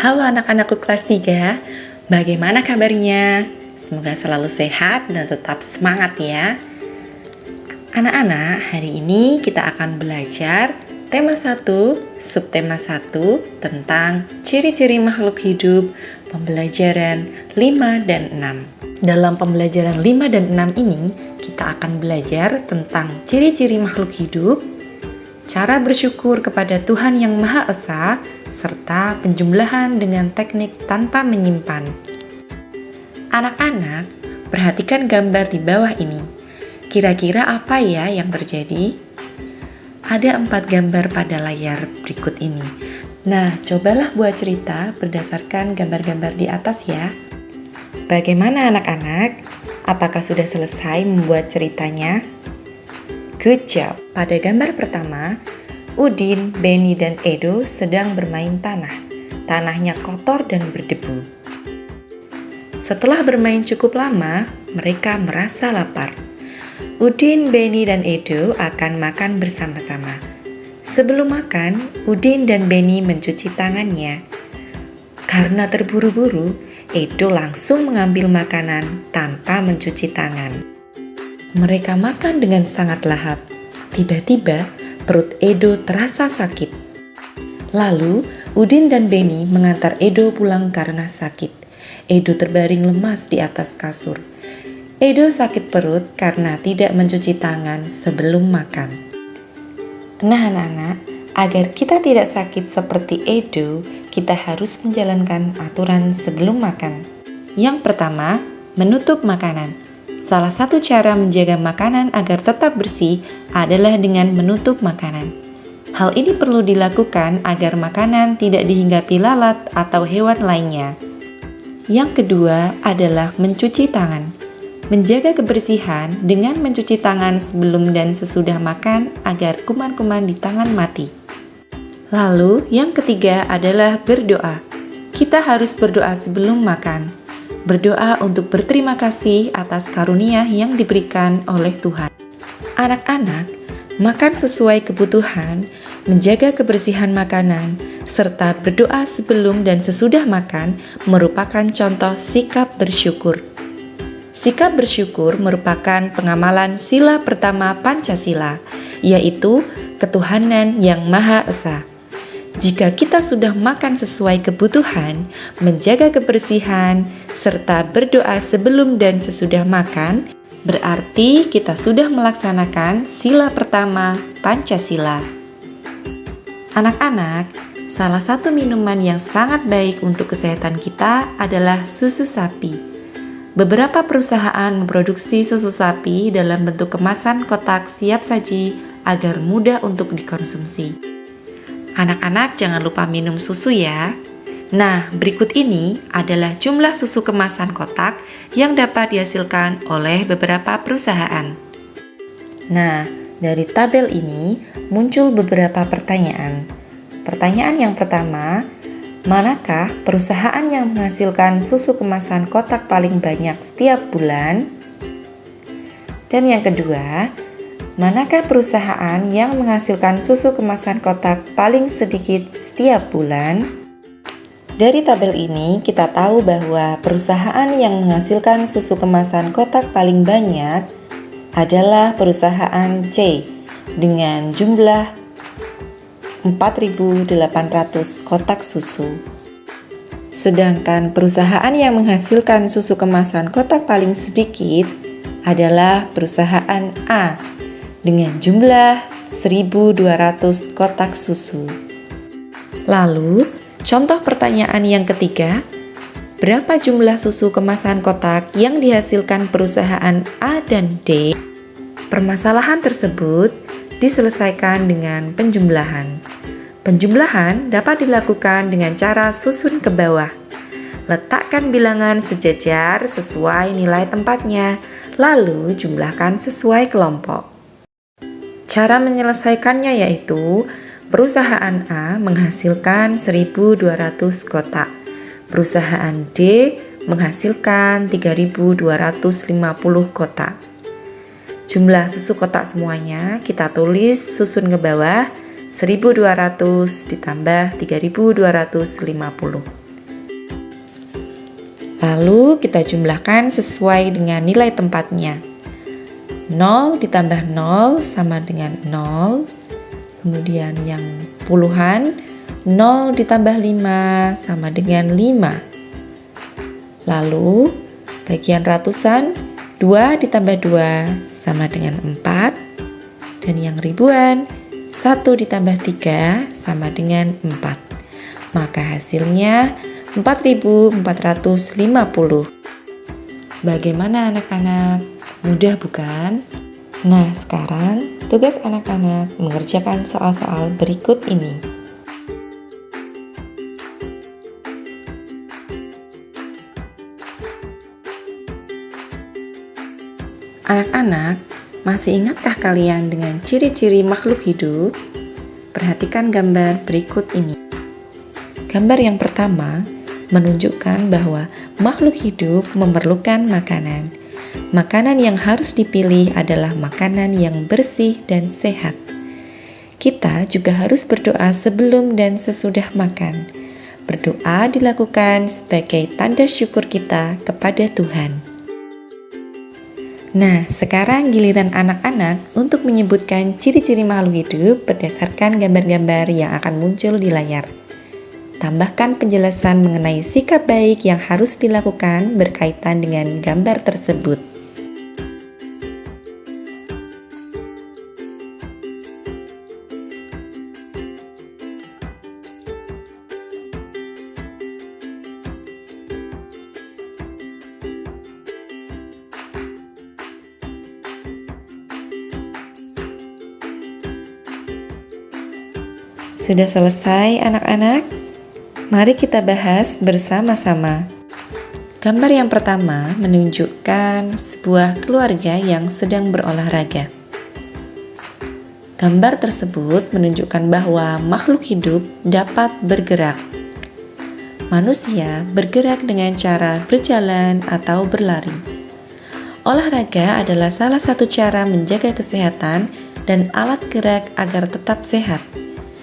Halo anak-anakku kelas 3, bagaimana kabarnya? Semoga selalu sehat dan tetap semangat ya. Anak-anak, hari ini kita akan belajar tema 1, subtema 1 tentang ciri-ciri makhluk hidup, pembelajaran 5 dan 6. Dalam pembelajaran 5 dan 6 ini, kita akan belajar tentang ciri-ciri makhluk hidup, cara bersyukur kepada Tuhan Yang Maha Esa, serta penjumlahan dengan teknik tanpa menyimpan. Anak-anak, perhatikan gambar di bawah ini. Kira-kira apa ya yang terjadi? Ada 4 gambar pada layar berikut ini. Nah, cobalah buat cerita berdasarkan gambar-gambar di atas ya. Bagaimana anak-anak? Apakah sudah selesai membuat ceritanya? Good job! Pada gambar pertama, Udin, Benny, dan Edo sedang bermain tanah. Tanahnya kotor dan berdebu. Setelah bermain cukup lama, mereka merasa lapar. Udin, Benny, dan Edo akan makan bersama-sama. Sebelum makan, Udin dan Benny mencuci tangannya. Karena terburu-buru, Edo langsung mengambil makanan tanpa mencuci tangan. Mereka makan dengan sangat lahap. Tiba-tiba, perut Edo terasa sakit. Lalu, Udin dan Benny mengantar Edo pulang karena sakit. Edo terbaring lemas di atas kasur. Edo sakit perut karena tidak mencuci tangan sebelum makan. Nah anak-anak, agar kita tidak sakit seperti Edo, kita harus menjalankan aturan sebelum makan. Yang pertama, menutup makanan. Salah satu cara menjaga makanan agar tetap bersih adalah dengan menutup makanan. Hal ini perlu dilakukan agar makanan tidak dihinggapi lalat atau hewan lainnya. Yang kedua adalah mencuci tangan. Menjaga kebersihan dengan mencuci tangan sebelum dan sesudah makan agar kuman-kuman di tangan mati. Lalu, yang ketiga adalah berdoa. Kita harus berdoa sebelum makan. Berdoa untuk berterima kasih atas karunia yang diberikan oleh Tuhan. Anak-anak, makan sesuai kebutuhan, menjaga kebersihan makanan, serta berdoa sebelum dan sesudah makan merupakan contoh sikap bersyukur. Sikap bersyukur merupakan pengamalan sila pertama Pancasila, yaitu ketuhanan yang Maha Esa. Jika kita sudah makan sesuai kebutuhan, menjaga kebersihan, serta berdoa sebelum dan sesudah makan, berarti kita sudah melaksanakan sila pertama Pancasila. Anak-anak, salah satu minuman yang sangat baik untuk kesehatan kita adalah susu sapi. Beberapa perusahaan memproduksi susu sapi dalam bentuk kemasan kotak siap saji agar mudah untuk dikonsumsi. Anak-anak jangan lupa minum susu ya. Nah, berikut ini adalah jumlah susu kemasan kotak yang dapat dihasilkan oleh beberapa perusahaan. Nah, dari tabel ini muncul beberapa pertanyaan. Pertanyaan yang pertama, manakah perusahaan yang menghasilkan susu kemasan kotak paling banyak setiap bulan? Dan yang kedua, manakah perusahaan yang menghasilkan susu kemasan kotak paling sedikit setiap bulan? Dari tabel ini kita tahu bahwa perusahaan yang menghasilkan susu kemasan kotak paling banyak adalah perusahaan C dengan jumlah 4.800 kotak susu. Sedangkan perusahaan yang menghasilkan susu kemasan kotak paling sedikit adalah perusahaan A dengan jumlah 1.200 kotak susu. Lalu, contoh pertanyaan yang ketiga, berapa jumlah susu kemasan kotak yang dihasilkan perusahaan A dan D? Permasalahan tersebut diselesaikan dengan penjumlahan. Penjumlahan dapat dilakukan dengan cara susun ke bawah. Letakkan bilangan sejajar sesuai nilai tempatnya, lalu jumlahkan sesuai kelompok. Cara menyelesaikannya yaitu perusahaan A menghasilkan 1.200 kotak, perusahaan D menghasilkan 3.250 kotak. Jumlah susu kotak semuanya kita tulis susun ke bawah 1.200 ditambah 3.250. Lalu kita jumlahkan sesuai dengan nilai tempatnya. 0 ditambah 0 sama dengan 0. Kemudian yang puluhan, 0 ditambah 5 sama dengan 5. Lalu bagian ratusan, 2 ditambah 2 sama dengan 4. Dan yang ribuan, 1 ditambah 3 sama dengan 4. Maka hasilnya 4.450. Bagaimana anak-anak? Mudah bukan? Nah, sekarang tugas anak-anak mengerjakan soal-soal berikut ini. Anak-anak, masih ingatkah kalian dengan ciri-ciri makhluk hidup? Perhatikan gambar berikut ini. Gambar yang pertama menunjukkan bahwa makhluk hidup memerlukan makanan. Makanan yang harus dipilih adalah makanan yang bersih dan sehat. Kita juga harus berdoa sebelum dan sesudah makan. Berdoa dilakukan sebagai tanda syukur kita kepada Tuhan. Nah, sekarang giliran anak-anak untuk menyebutkan ciri-ciri makhluk hidup berdasarkan gambar-gambar yang akan muncul di layar. Tambahkan penjelasan mengenai sikap baik yang harus dilakukan berkaitan dengan gambar tersebut. Sudah selesai anak-anak? Mari kita bahas bersama-sama. Gambar yang pertama menunjukkan sebuah keluarga yang sedang berolahraga. Gambar tersebut menunjukkan bahwa makhluk hidup dapat bergerak. Manusia bergerak dengan cara berjalan atau berlari. Olahraga adalah salah satu cara menjaga kesehatan dan alat gerak agar tetap sehat.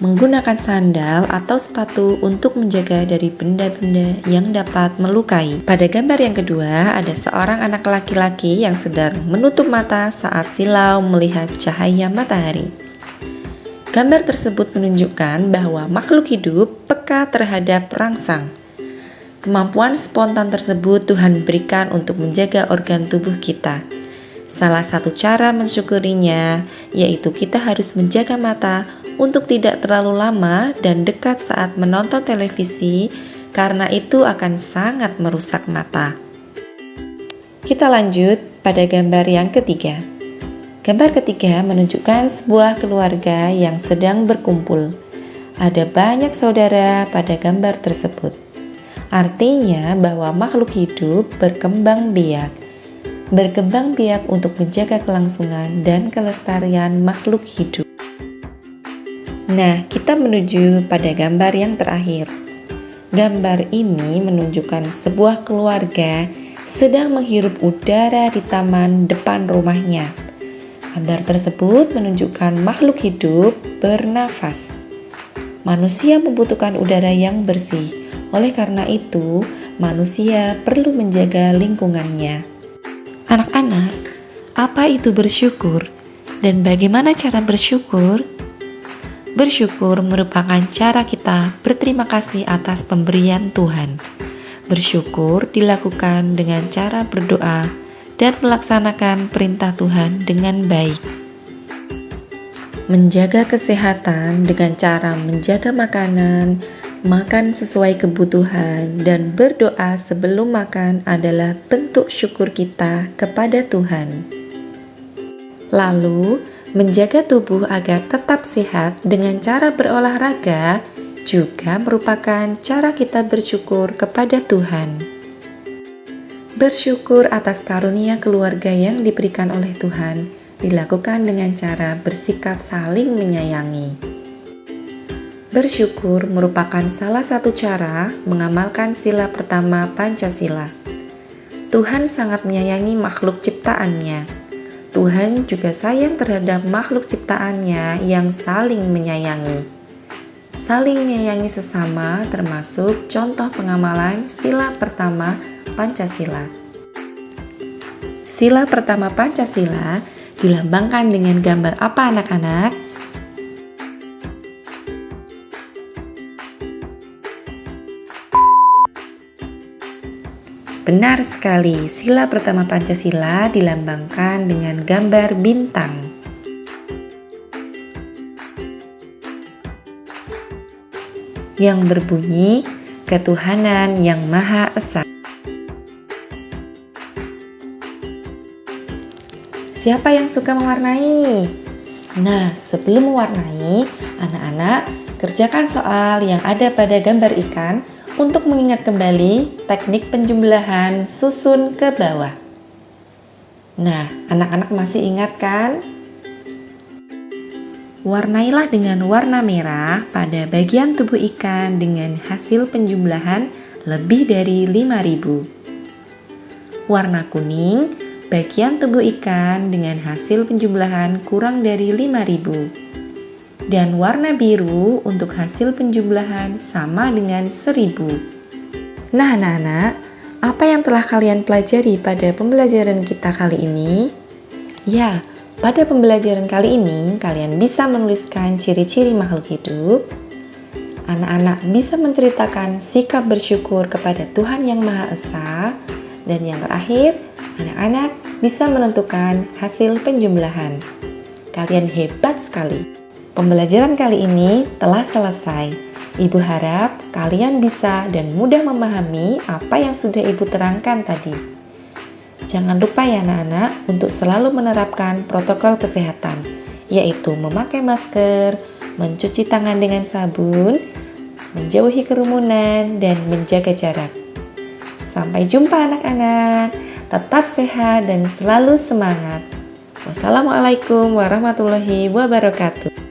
Menggunakan sandal atau sepatu untuk menjaga dari benda-benda yang dapat melukai. Pada gambar yang kedua, ada seorang anak laki-laki yang sedang menutup mata saat silau melihat cahaya matahari. Gambar tersebut menunjukkan bahwa makhluk hidup peka terhadap rangsang. Kemampuan spontan tersebut Tuhan berikan untuk menjaga organ tubuh kita. Salah satu cara mensyukurinya yaitu kita harus menjaga mata untuk tidak terlalu lama dan dekat saat menonton televisi, karena itu akan sangat merusak mata. Kita lanjut pada gambar yang ketiga. Gambar ketiga menunjukkan sebuah keluarga yang sedang berkumpul. Ada banyak saudara pada gambar tersebut. Artinya bahwa makhluk hidup berkembang biak. Berkembang biak untuk menjaga kelangsungan dan kelestarian makhluk hidup. Nah, kita menuju pada gambar yang terakhir. Gambar ini menunjukkan sebuah keluarga sedang menghirup udara di taman depan rumahnya. Gambar tersebut menunjukkan makhluk hidup bernafas. Manusia membutuhkan udara yang bersih. Oleh karena itu, manusia perlu menjaga lingkungannya. Anak-anak, apa itu bersyukur? Dan bagaimana cara bersyukur? Bersyukur merupakan cara kita berterima kasih atas pemberian Tuhan. Bersyukur dilakukan dengan cara berdoa dan melaksanakan perintah Tuhan dengan baik. Menjaga kesehatan dengan cara menjaga makanan, makan sesuai kebutuhan, dan berdoa sebelum makan adalah bentuk syukur kita kepada Tuhan. Lalu, menjaga tubuh agar tetap sehat dengan cara berolahraga juga merupakan cara kita bersyukur kepada Tuhan. Bersyukur atas karunia keluarga yang diberikan oleh Tuhan dilakukan dengan cara bersikap saling menyayangi. Bersyukur merupakan salah satu cara mengamalkan sila pertama Pancasila. Tuhan sangat menyayangi makhluk ciptaannya. Tuhan juga sayang terhadap makhluk ciptaannya yang saling menyayangi. saling menyayangi sesama, termasuk contoh pengamalan sila pertama Pancasila. Sila pertama Pancasila dilambangkan dengan gambar apa anak-anak? Benar sekali, sila pertama Pancasila dilambangkan dengan gambar bintang. Yang berbunyi ketuhanan yang Maha Esa. Siapa yang suka mewarnai? Nah, sebelum mewarnai, anak-anak kerjakan soal yang ada pada gambar ikan untuk mengingat kembali teknik penjumlahan susun ke bawah. Nah, anak-anak masih ingat kan? Warnailah dengan warna merah pada bagian tubuh ikan dengan hasil penjumlahan lebih dari 5.000. Warna kuning, bagian tubuh ikan dengan hasil penjumlahan kurang dari 5.000. Dan warna biru untuk hasil penjumlahan sama dengan 1.000. Nah, anak-anak, apa yang telah kalian pelajari pada pembelajaran kita kali ini? Ya, pada pembelajaran kali ini, kalian bisa menuliskan ciri-ciri makhluk hidup. Anak-anak bisa menceritakan sikap bersyukur kepada Tuhan Yang Maha Esa. Dan yang terakhir, anak-anak bisa menentukan hasil penjumlahan. Kalian hebat sekali. Pembelajaran kali ini telah selesai. Ibu harap kalian bisa dan mudah memahami apa yang sudah Ibu terangkan tadi. Jangan lupa ya anak-anak untuk selalu menerapkan protokol kesehatan, yaitu memakai masker, mencuci tangan dengan sabun, menjauhi kerumunan, dan menjaga jarak. Sampai jumpa anak-anak, tetap sehat dan selalu semangat. Wassalamualaikum warahmatullahi wabarakatuh.